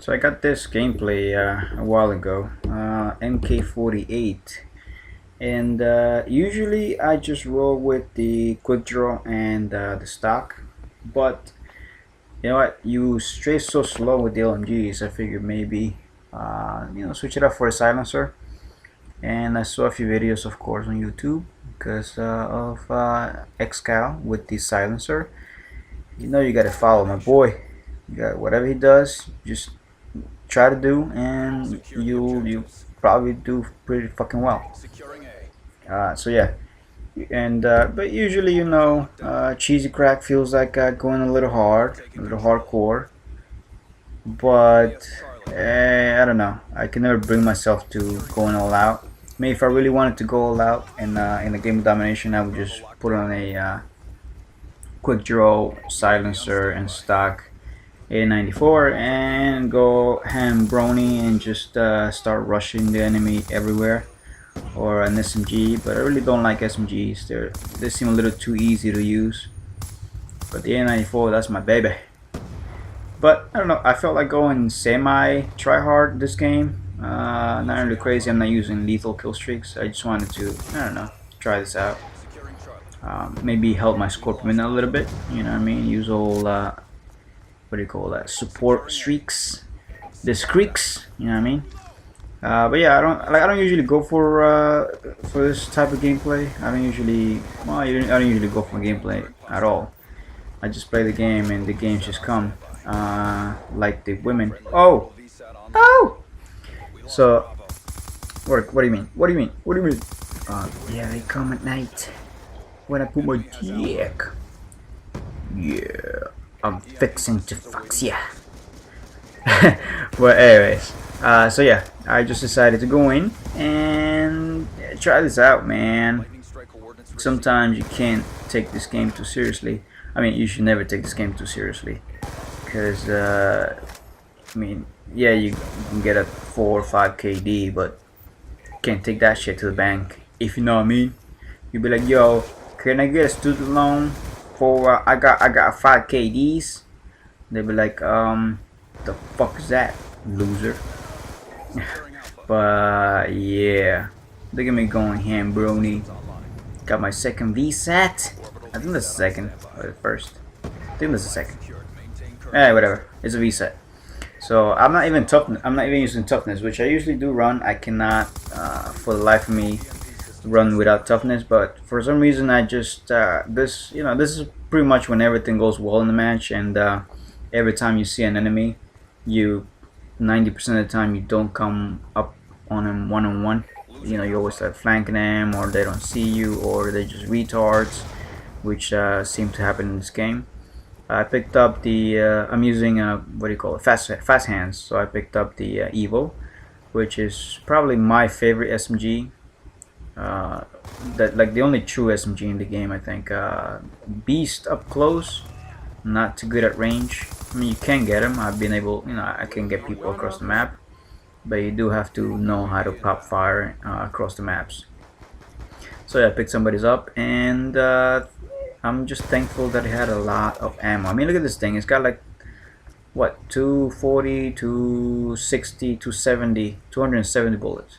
So I got this gameplay a while ago, MK48, and usually I just roll with the quick draw and the stock, but you know what? You stray so slow with the LMGs. I figured maybe switch it up for a silencer, and I saw a few videos, of course, on YouTube because of Xcal with the silencer. You know you gotta follow my boy. You got whatever he does, just try to do, and you probably do pretty fucking well. So yeah, and but usually cheesy crack feels like going a little hard, a little hardcore, but I don't know. I can never bring myself to going all out. I mean, if I really wanted to go all out in a game of domination, I would just put on a quick draw, silencer, and stock A94 and go ham brony and just start rushing the enemy everywhere, or an SMG. But I really don't like SMGs. They seem a little too easy to use. But the A94, that's my baby. But I don't know, I felt like going semi try hard this game. Not really crazy. I'm not using lethal kill streaks. I just wanted to, I don't know, try this out. Maybe help my Scorpion a little bit. You know what I mean? Use all what do you call that? Support streaks, the streaks. You know what I mean? But yeah, I don't usually go for this type of gameplay. I don't usually go for gameplay at all. I just play the game and the games just come like the women. Oh, oh. So what do you mean? What do you mean? What do you mean? Yeah, they come at night when I put my dick. Yeah, I'm fixing to fuck ya. But anyways, so yeah, I just decided to go in and try this out, man. Sometimes you can't take this game too seriously. I mean, you should never take this game too seriously, because I mean, yeah, you can get a 4 or 5 KD, but can't take that shit to the bank, if you know what I mean. You'd be like, yo, can I get a student loan for I got 5 KDs? They'd be like, the fuck is that, loser? But yeah, look at me going ham brony. Got my second VSAT. I think that's the second or the first. I think that's the second. Whatever. It's a VSAT. So I'm not even using toughness, which I usually do run. I cannot, for the life of me, run without toughness. But for some reason, I just this is pretty much when everything goes well in the match, and every time you see an enemy, you 90% of the time you don't come up on him one-on-one. You know, you always start flanking them, or they don't see you, or they're just retards, which seem to happen in this game. I picked up the I'm using what do you call it, fast hands. So I picked up the Evo, which is probably my favorite SMG. That like the only true SMG in the game, I think. Beast up close, not too good at range. I mean, you can get him. I've been able, I can get people across the map, but you do have to know how to pop fire across the maps. So yeah, I picked somebody's up, and I'm just thankful that it had a lot of ammo. I mean, look at this thing. It's got like, what, 240, 260, 270, 270 bullets.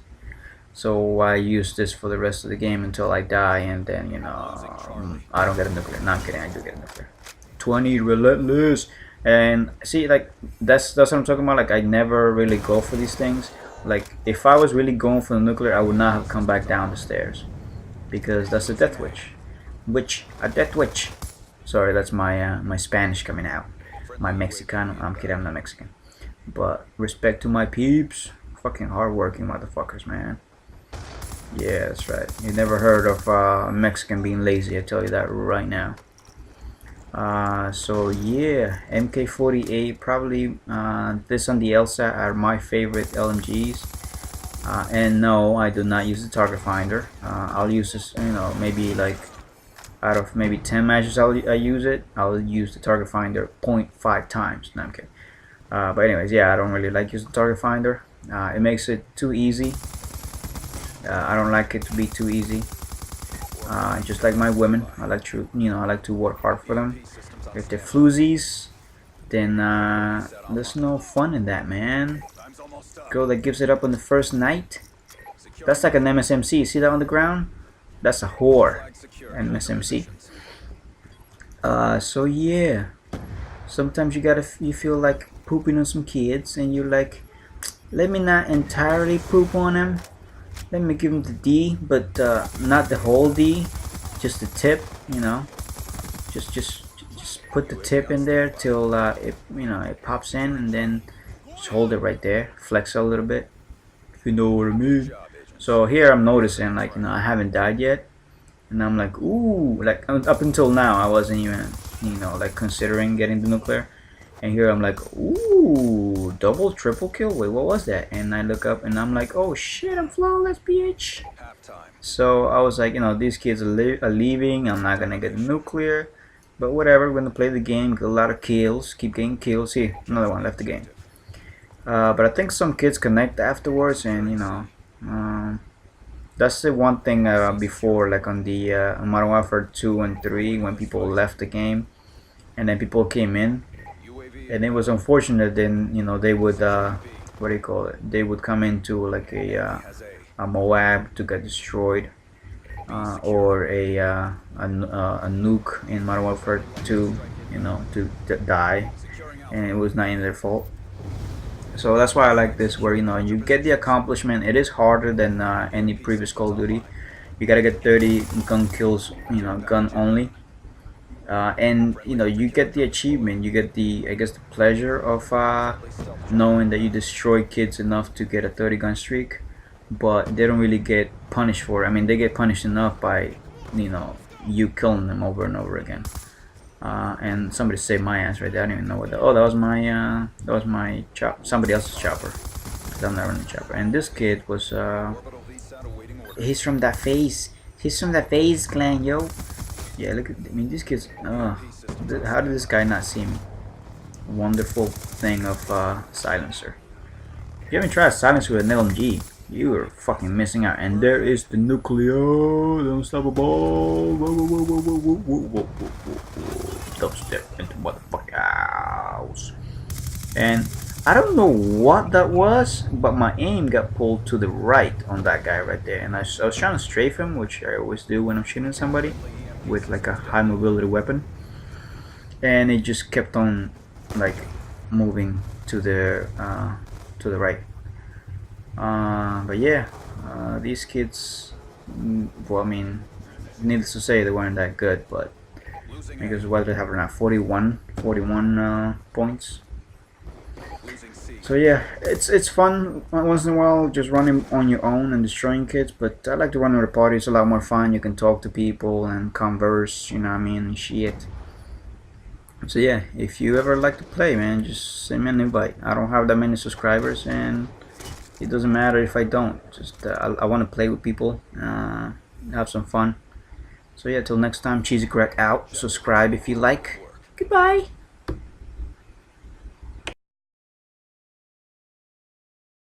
So I use this for the rest of the game until I die, and then, I don't get a nuclear. No, I'm kidding, I do get a nuclear. 20 relentless. And see, like, that's what I'm talking about. Like, I never really go for these things. Like, if I was really going for the nuclear, I would not have come back down the stairs, because that's a death witch. A death witch. Sorry, that's my my Spanish coming out. My Mexican. I'm kidding, I'm not Mexican. But respect to my peeps. Fucking hardworking motherfuckers, man. Yeah, that's right. You never heard of a Mexican being lazy, I tell you that right now. So yeah, MK48, probably this and the LSAT are my favorite LMGs. And no, I do not use the target finder. I'll use this, maybe like out of maybe 10 matches I use it, I'll use the target finder 0.5 times. No, I'm kidding. But anyways, yeah, I don't really like using the target finder. It makes it too easy. I don't like it to be too easy. Just like my women, I like to work hard for them. If they're floozies, then there's no fun in that, man. Girl that gives it up on the first night, that's like an MSMC. See that on the ground? That's a whore. MSMC. So yeah, sometimes you feel like pooping on some kids, and you're like, let me not entirely poop on them. Let me give them the D, but not the whole D, just the tip. You know, just put the tip in there till it it pops in, and then just hold it right there, flex a little bit, if you know what I mean. So here I'm noticing, like, I haven't died yet, and I'm like, ooh, like up until now I wasn't even like considering getting the nuclear, and here I'm like, ooh, double triple kill. Wait, what was that? And I look up and I'm like, oh shit, I'm flawless, bitch. So I was like, these kids are leaving, I'm not gonna get the nuclear, but whatever, we're gonna play the game, get a lot of kills, keep getting kills. See, another one left the game. But I think some kids connect afterwards, and that's the one thing before, like on the Modern Warfare 2 and 3, when people left the game and then people came in, and it was unfortunate. Then they would what do you call it? They would come into like a Moab to get destroyed, or a nuke in Modern Warfare 2, to die, and it was not in their fault. So that's why I like this, where you get the accomplishment. It is harder than any previous Call of Duty. You gotta get 30 gun kills, gun only, and you get the achievement. You get the, I guess, the pleasure of knowing that you destroy kids enough to get a 30 gun streak, but they don't really get punished for it. I mean, they get punished enough by you killing them over and over again. And somebody saved my ass right there. I don't even know what that. Oh, that was my chop. Somebody else's chopper. Cause I'm not running the chopper. And this kid was he's from that phase. He's from that phase clan, yo. Yeah, look at. I mean, these kids. How did this guy not see me? Wonderful thing of silencer. If you haven't tried silencer with an LMG, you are fucking missing out. And there is the nuclear, the unstoppable. Dubstep into motherfucking house. And I don't know what that was, but my aim got pulled to the right on that guy right there, and I was trying to strafe him, which I always do when I'm shooting somebody with like a high mobility weapon, and it just kept on like moving to the right. But yeah, these kids, well, I mean, needless to say, they weren't that good, but because what they have around 41 points. So yeah, it's fun once in a while just running on your own and destroying kids, but I like to run with a party. It's a lot more fun. You can talk to people and converse, you know what I mean, and shit. So yeah, if you ever like to play, man, just send me an invite. I don't have that many subscribers, and it doesn't matter if I don't. Just I want to play with people, have some fun. So yeah, till next time, Cheesy Crack out. Subscribe if you like. Goodbye.